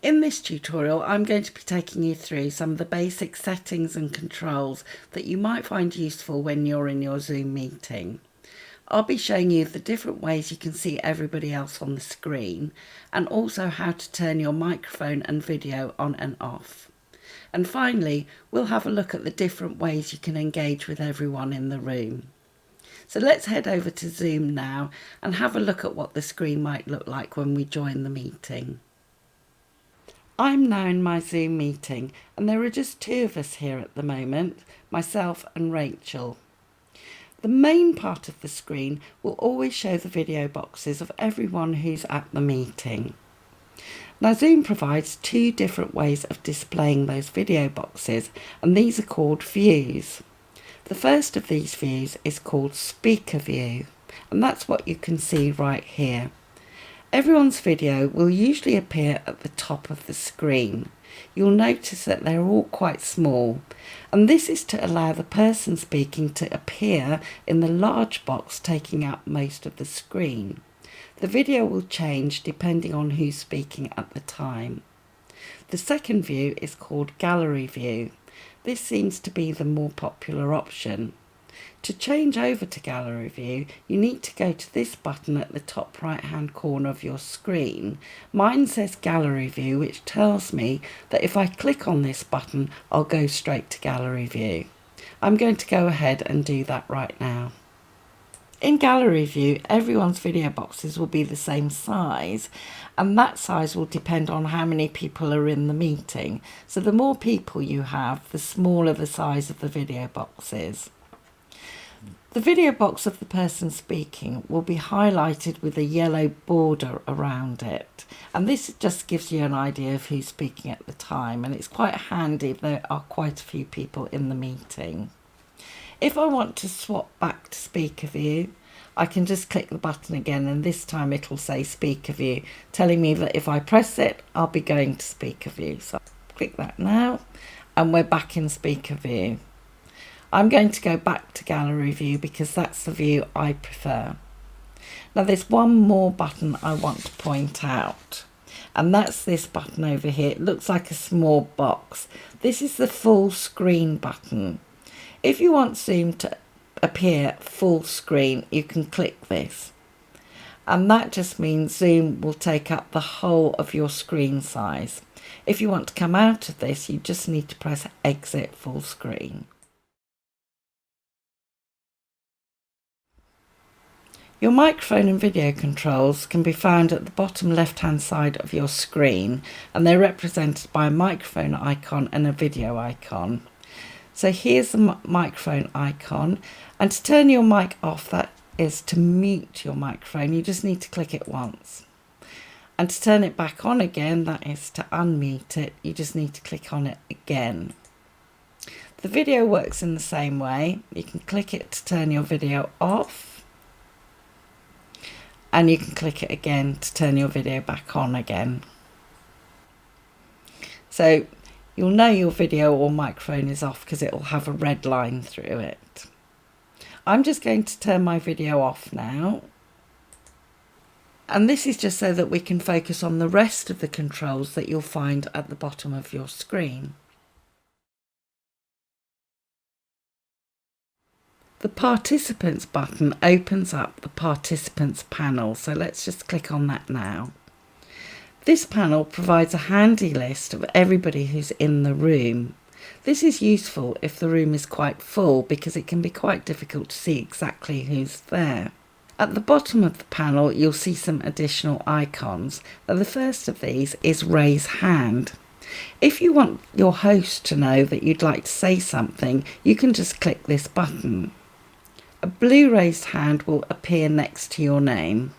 In this tutorial, I'm going to be taking you through some of the basic settings and controls that you might find useful when you're in your Zoom meeting. I'll be showing you the different ways you can see everybody else on the screen, and also how to turn your microphone and video on and off. And finally, we'll have a look at the different ways you can engage with everyone in the room. So let's head over to Zoom now and have a look at what the screen might look like when we join the meeting. I'm now in my Zoom meeting, and there are just two of us here at the moment, myself and Rachel. The main part of the screen will always show the video boxes of everyone who's at the meeting. Now, Zoom provides two different ways of displaying those video boxes, and these are called views. The first of these views is called speaker view, and that's what you can see right here. Everyone's video will usually appear at the top of the screen. You'll notice that they're all quite small, and this is to allow the person speaking to appear in the large box taking up most of the screen. The video will change depending on who's speaking at the time. The second view is called gallery view. This seems to be the more popular option. To change over to gallery view, you need to go to this button at the top right hand corner of your screen. Mine says gallery view, which tells me that if I click on this button, I'll go straight to gallery view. I'm going to go ahead and do that right now. In gallery view, everyone's video boxes will be the same size, and that size will depend on how many people are in the meeting. So the more people you have, the smaller the size of the video boxes. The video box of the person speaking will be highlighted with a yellow border around it, and this just gives you an idea of who's speaking at the time, and it's quite handy if there are quite a few people in the meeting. If I want to swap back to speaker view, I can just click the button again, and this time it'll say speaker view, telling me that if I press it, I'll be going to speaker view. So I'll click that now, and we're back in speaker view. I'm going to go back to gallery view because that's the view I prefer. Now there's one more button I want to point out, and that's this button over here. It looks like a small box. This is the full screen button. If you want Zoom to appear full screen, you can click this, and that just means Zoom will take up the whole of your screen size. If you want to come out of this, you just need to press exit full screen. Your microphone and video controls can be found at the bottom left hand side of your screen, and they're represented by a microphone icon and a video icon. So here's the microphone icon, and to turn your mic off, that is to mute your microphone, you just need to click it once. And to turn it back on again, that is to unmute it, you just need to click on it again. The video works in the same way. You can click it to turn your video off, and you can click it again to turn your video back on again. So you'll know your video or microphone is off because it will have a red line through it. I'm just going to turn my video off now. And this is just so that we can focus on the rest of the controls that you'll find at the bottom of your screen. The Participants button opens up the Participants panel, so let's just click on that now. This panel provides a handy list of everybody who's in the room. This is useful if the room is quite full because it can be quite difficult to see exactly who's there. At the bottom of the panel, you'll see some additional icons. Now, the first of these is raise hand. If you want your host to know that you'd like to say something, you can just click this button. A blue raised hand will appear next to your name,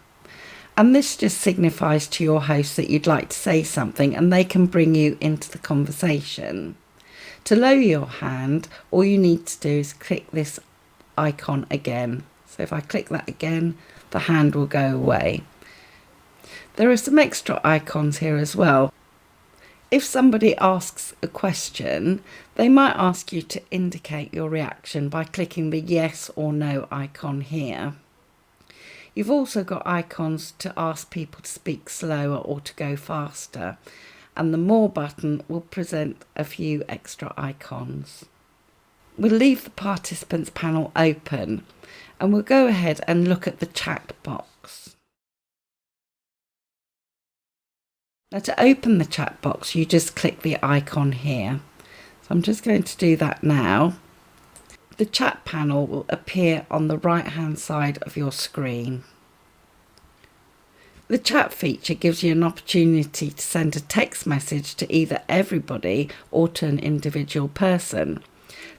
and this just signifies to your host that you'd like to say something, and they can bring you into the conversation. To lower your hand, all you need to do is click this icon again. So if I click that again, the hand will go away. There are some extra icons here as well. If somebody asks a question, they might ask you to indicate your reaction by clicking the yes or no icon here. You've also got icons to ask people to speak slower or to go faster. and the More button will present a few extra icons. We'll leave the participants panel open and we'll go ahead and look at the chat box. Now to open the chat box, you just click the icon here. So I'm just going to do that now. The chat panel will appear on the right hand side of your screen. The chat feature gives you an opportunity to send a text message to either everybody or to an individual person.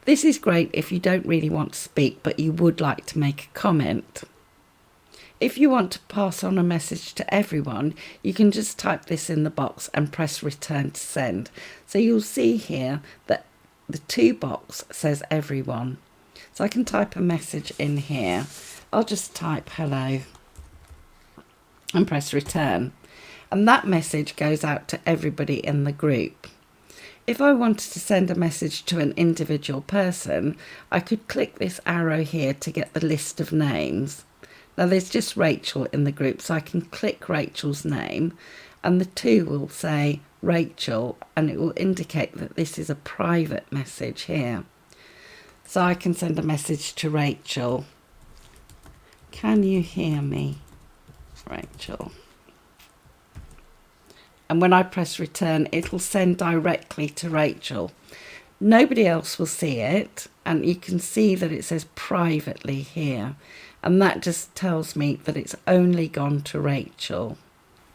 This is great if you don't really want to speak but you would like to make a comment. If you want to pass on a message to everyone, you can just type this in the box and press return to send. So you'll see here that the to box says everyone. So I can type a message in here. I'll just type hello and press return. And that message goes out to everybody in the group. If I wanted to send a message to an individual person, I could click this arrow here to get the list of names. Now there's just Rachel in the group, so I can click Rachel's name and the to will say Rachel and it will indicate that this is a private message here. So I can send a message to Rachel. Can you hear me, Rachel? And when I press return, it'll send directly to Rachel. Nobody else will see it, and you can see that it says privately here, and that just tells me that it's only gone to Rachel.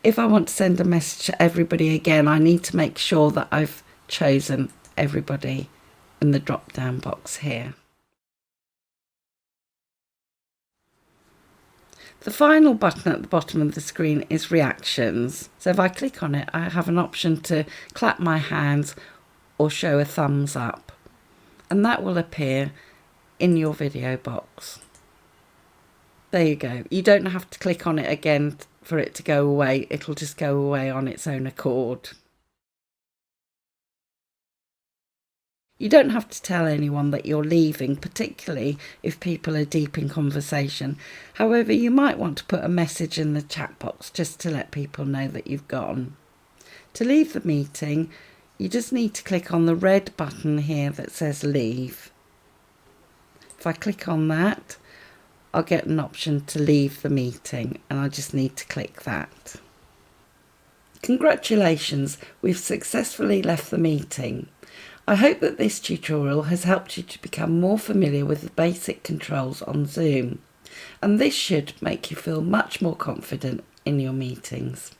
If I want to send a message to everybody again, I need to make sure that I've chosen everybody in the drop down box here. The final button at the bottom of the screen is reactions. So if I click on it, I have an option to clap my hands or show a thumbs up. And that will appear in your video box. There you go. You don't have to click on it again for it to go away. It'll just go away on its own accord. You don't have to tell anyone that you're leaving, particularly if people are deep in conversation. However, you might want to put a message in the chat box just to let people know that you've gone. To leave the meeting, you just need to click on the red button here that says leave. If I click on that, I'll get an option to leave the meeting and I just need to click that. Congratulations, we've successfully left the meeting. I hope that this tutorial has helped you to become more familiar with the basic controls on Zoom, and this should make you feel much more confident in your meetings.